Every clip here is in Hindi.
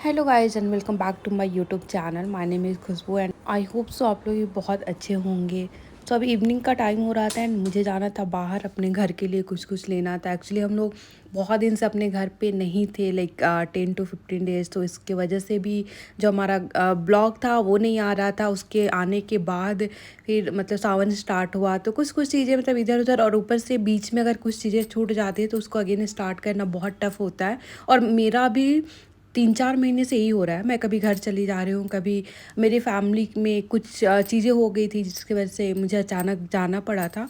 Hello guys and welcome back to my YouTube channel. My name is Khushboo and I hope so आप लोग भी बहुत अच्छे होंगे। सो अभी इवनिंग का टाइम हो रहा था एंड मुझे जाना था बाहर अपने घर के लिए कुछ लेना था। एक्चुअली हम लोग बहुत दिन से अपने घर पे नहीं थे, लाइक 10 to 15 डेज़। तो इसके वजह से भी जो हमारा ब्लॉग था वो नहीं आ रहा था। उसके आने के बाद फिर मतलब सावन स्टार्ट हुआ तो कुछ चीज़ें मतलब इधर उधर, और ऊपर से बीच में अगर कुछ चीज़ें छूट जाती है तो उसको अगेन स्टार्ट करना बहुत टफ होता है। और मेरा भी 3-4 महीने से यही हो रहा है। मैं कभी घर चली जा रही हूँ, कभी मेरी फैमिली में कुछ चीज़ें हो गई थी जिसकी वजह से मुझे अचानक जाना पड़ा था।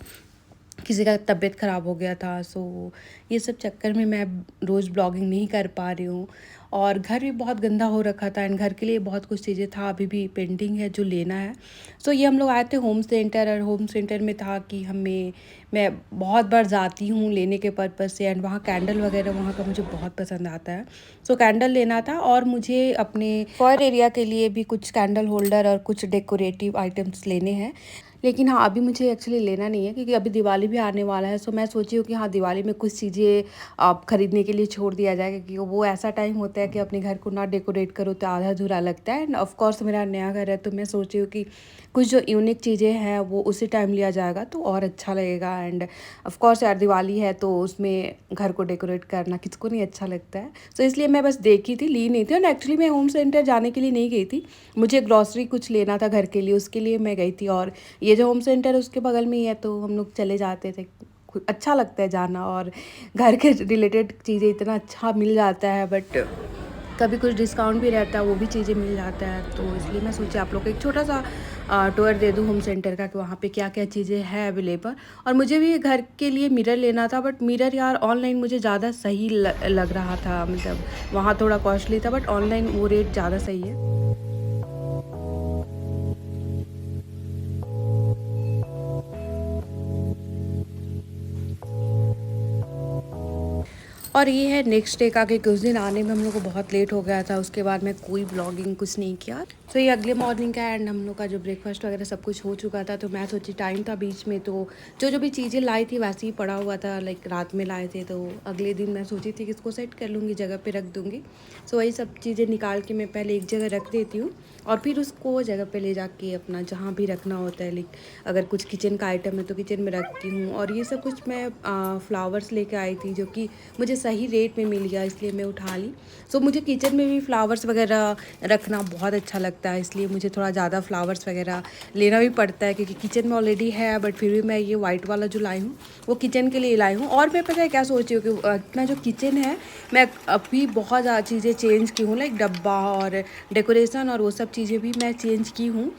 किसी का तबीयत ख़राब हो गया था। सो ये सब चक्कर में मैं रोज़ ब्लॉगिंग नहीं कर पा रही हूँ। और घर भी बहुत गंदा हो रखा था एंड घर के लिए बहुत कुछ चीज़ें था, अभी भी पेंडिंग है जो लेना है। सो ये हम लोग आए थे होम सेंटर, और होम सेंटर में था कि मैं बहुत बार जाती हूँ लेने के पर्पज़ से। एंड वहाँ कैंडल वगैरह वहाँ का मुझे बहुत पसंद आता है। सो कैंडल लेना था, और मुझे अपने फॉर एरिया के लिए भी कुछ कैंडल होल्डर और कुछ डेकोरेटिव आइटम्स लेने हैं। लेकिन हाँ, अभी मुझे एक्चुअली लेना नहीं है क्योंकि अभी दिवाली भी आने वाला है। सो मैं सोची हूँ कि हाँ, दिवाली में कुछ चीज़ें आप खरीदने के लिए छोड़ दिया जाए, क्योंकि वो ऐसा टाइम होता है कि अपने घर को ना डेकोरेट करो तो आधा अधूरा लगता है। एंड ऑफ कोर्स मेरा नया घर है तो मैं सोची हूँ कि कुछ जो यूनिक चीज़ें हैं वो उसी टाइम लिया जाएगा तो और अच्छा लगेगा। एंड ऑफ कोर्स यार, दिवाली है तो उसमें घर को डेकोरेट करना किसको नहीं अच्छा लगता है। सो इसलिए मैं बस देखी थी, ली नहीं थी। और एक्चुअली मैं होम सेंटर जाने के लिए नहीं गई थी, मुझे ग्रॉसरी कुछ लेना था घर के लिए, उसके लिए मैं गई थी। और ये जो होम सेंटर है उसके बगल में ही है तो हम लोग चले जाते थे। अच्छा लगता है जाना, और घर के रिलेटेड चीज़ें इतना अच्छा मिल जाता है। बट कभी कुछ डिस्काउंट भी रहता है, वो भी चीज़ें मिल जाता है। तो इसलिए मैं सोची आप लोग को एक छोटा सा टूर दे दूँ होम सेंटर का कि वहाँ पे क्या क्या चीज़ें हैं अवेलेबल। और मुझे भी घर के लिए मिरर लेना था, बट मिरर यार ऑनलाइन मुझे ज़्यादा सही लग रहा था। मतलब वहाँ थोड़ा कॉस्टली था बट ऑनलाइन वो रेट ज़्यादा सही है। और ये है नेक्स्ट डे का, कि कुछ दिन आने में हम लोग को बहुत लेट हो गया था। उसके बाद मैं कोई ब्लॉगिंग कुछ नहीं किया। तो ये अगले मॉर्निंग का एंड हम लोग का जो ब्रेकफास्ट वगैरह सब कुछ हो चुका था। तो मैं सोची टाइम था बीच में, तो जो भी चीज़ें लाई थी वैसे ही पड़ा हुआ था, लाइक रात में लाए थे। तो अगले दिन मैं सोची थी कि इसको सेट कर लूँगी, जगह पे रख दूँगी। सो वही सब चीज़ें निकाल के मैं पहले एक जगह रख देती हूँ, और फिर उसको जगह पे ले जाके अपना जहाँ भी रखना होता है, लाइक अगर कुछ किचन का आइटम है तो किचन में रखती हूँ। और ये सब कुछ मैं फ्लावर्स लेके आई थी जो कि मुझे सही रेट में मिल गया, इसलिए मैं उठा ली। सो मुझे किचन में भी फ्लावर्स वगैरह रखना बहुत अच्छा लगता है, इसलिए मुझे थोड़ा ज़्यादा फ्लावर्स वगैरह लेना भी पड़ता है, क्योंकि किचन में ऑलरेडी है। बट फिर भी मैं ये वाइट वाला जो लाई हूँ वो किचन के लिए लाई हूँ। और मैं पता है क्या सोची हूँ कि अपना जो किचन है, मैं अभी बहुत ज़्यादा चीज़ें चेंज की हूँ, लाइक डब्बा और डेकोरेशन और वो सब चीज़ें भी मैं चेंज की हूँ।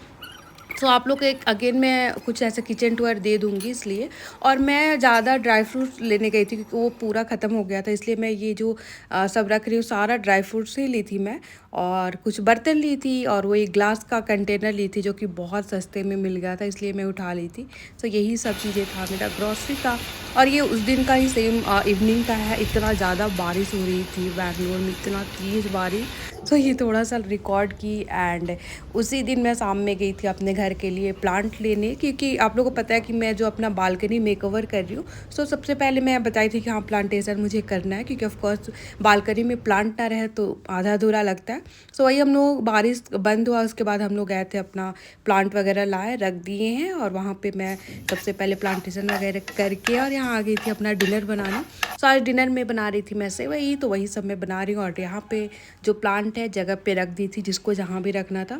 तो आप लोग को एक अगेन मैं कुछ ऐसा किचन टूर दे दूँगी इसलिए। और मैं ज़्यादा ड्राई फ्रूट्स लेने गई थी क्योंकि वो पूरा ख़त्म हो गया था, इसलिए मैं ये जो सब रख रही हूँ सारा ड्राई फ्रूट्स ही ली थी मैं। और कुछ बर्तन ली थी, और वो एक ग्लास का कंटेनर ली थी जो कि बहुत सस्ते में मिल गया था, इसलिए मैं उठा ली थी। तो यही सब चीज़ें था मेरा ग्रॉसरी का। और ये उस दिन का ही सेम इवनिंग का है। इतना ज़्यादा बारिश हो रही थी बैंगलोर में, इतना तेज़ बारिश। तो ये थोड़ा सा रिकॉर्ड की। एंड उसी दिन मैं शाम में गई थी अपने घर के लिए प्लांट लेने, क्योंकि आप लोगों को पता है कि मैं जो अपना बालकनी मेकओवर कर रही हूँ। सो सबसे पहले मैं बताई थी कि हाँ, प्लांटेशन मुझे करना है, क्योंकि ऑफ कोर्स बालकनी में प्लांट ना रहे तो आधा अधूरा लगता है। सो वही हम लोग, बारिश बंद हुआ उसके बाद हम लोग गए थे, अपना प्लांट वगैरह लाए, रख दिए हैं। और वहाँ पे मैं सबसे पहले प्लांटेशन वगैरह करके और यहाँ आ गई थी अपना डिनर बनाने। सो आज डिनर में बना रही थी मैं से वही, तो वही सब मैं बना रही हूँ। और यहाँ पे जो प्लांट है जगह पे रख दी थी जिसको जहाँ भी रखना था।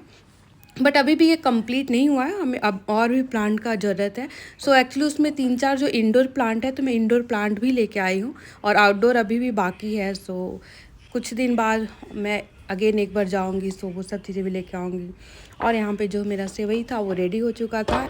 बट अभी भी ये कंप्लीट नहीं हुआ है, हमें अब और भी प्लांट का ज़रूरत है। सो एक्चुअली उसमें 3-4 जो इंडोर प्लांट है तो मैं इंडोर प्लांट भी लेके आई हूँ, और आउटडोर अभी भी बाकी है। सो कुछ दिन बाद मैं अगेन एक बार जाऊँगी, सो वो सब चीज़ें भी लेके आऊँगी। और यहाँ पे जो मेरा सेवई था वो रेडी हो चुका था।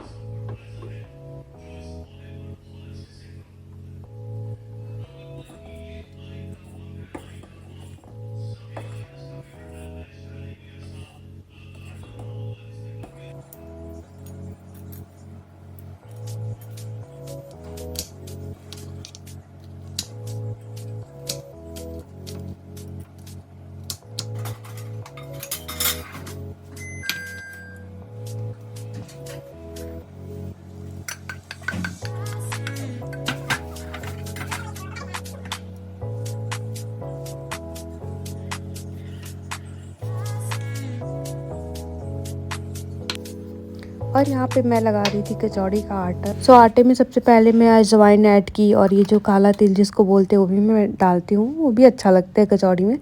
और यहाँ पे मैं लगा रही थी कचौड़ी का आटा। सो आटे में सबसे पहले मैं अजवाइन ऐड की और ये जो काला तिल जिसको बोलते हैं वो भी मैं डालती हूँ, वो भी अच्छा लगता है कचौड़ी में।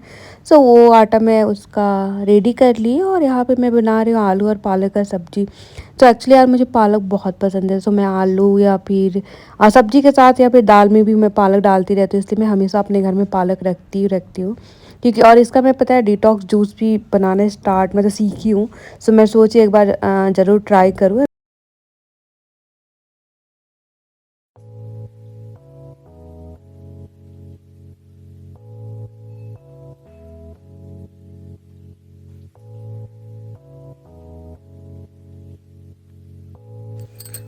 सो वो आटा मैं उसका रेडी कर ली और यहाँ पे मैं बना रही हूँ आलू और पालक का सब्जी। तो एक्चुअली यार मुझे पालक बहुत पसंद है, सो मैं आलू या फिर सब्जी के साथ या फिर दाल में भी मैं पालक डालती रहती हूँ, इसलिए मैं हमेशा अपने घर में पालक रखती हूँ। क्योंकि और इसका मैं पता है डिटॉक्स जूस भी बनाना स्टार्ट मतलब सीखी हूँ। सो मैं सोची एक बार ज़रूर ट्राई करूँ।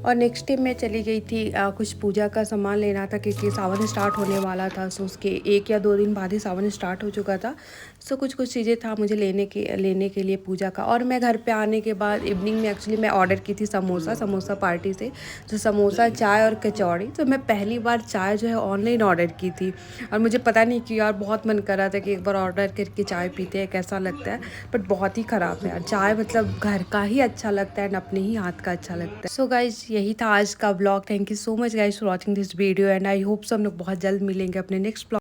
और नेक्स्ट डे मैं चली गई थी कुछ पूजा का सामान लेना था, क्योंकि सावन स्टार्ट होने वाला था। सो उसके 1 या 2 दिन बाद ही सावन स्टार्ट हो चुका था। सो कुछ चीज़ें था मुझे लेने के लिए पूजा का। और मैं घर पे आने के बाद इवनिंग में एक्चुअली मैं ऑर्डर की थी समोसा पार्टी से। तो समोसा, चाय और कचौड़ी। तो मैं पहली बार चाय जो है ऑनलाइन ऑर्डर की थी, और मुझे पता नहीं क्यों यार बहुत मन कर रहा था कि एक बार ऑर्डर करके चाय पीते हैं कैसा लगता है। बट बहुत ही ख़राब है यार चाय, मतलब घर का ही अच्छा लगता है, अपने ही हाथ का अच्छा लगता है। सो गाइज यही था आज का blog. Thank you so much guys for watching this video, and I hope सब हम लोग बहुत जल्द मिलेंगे अपने नेक्स्ट ब्लॉग।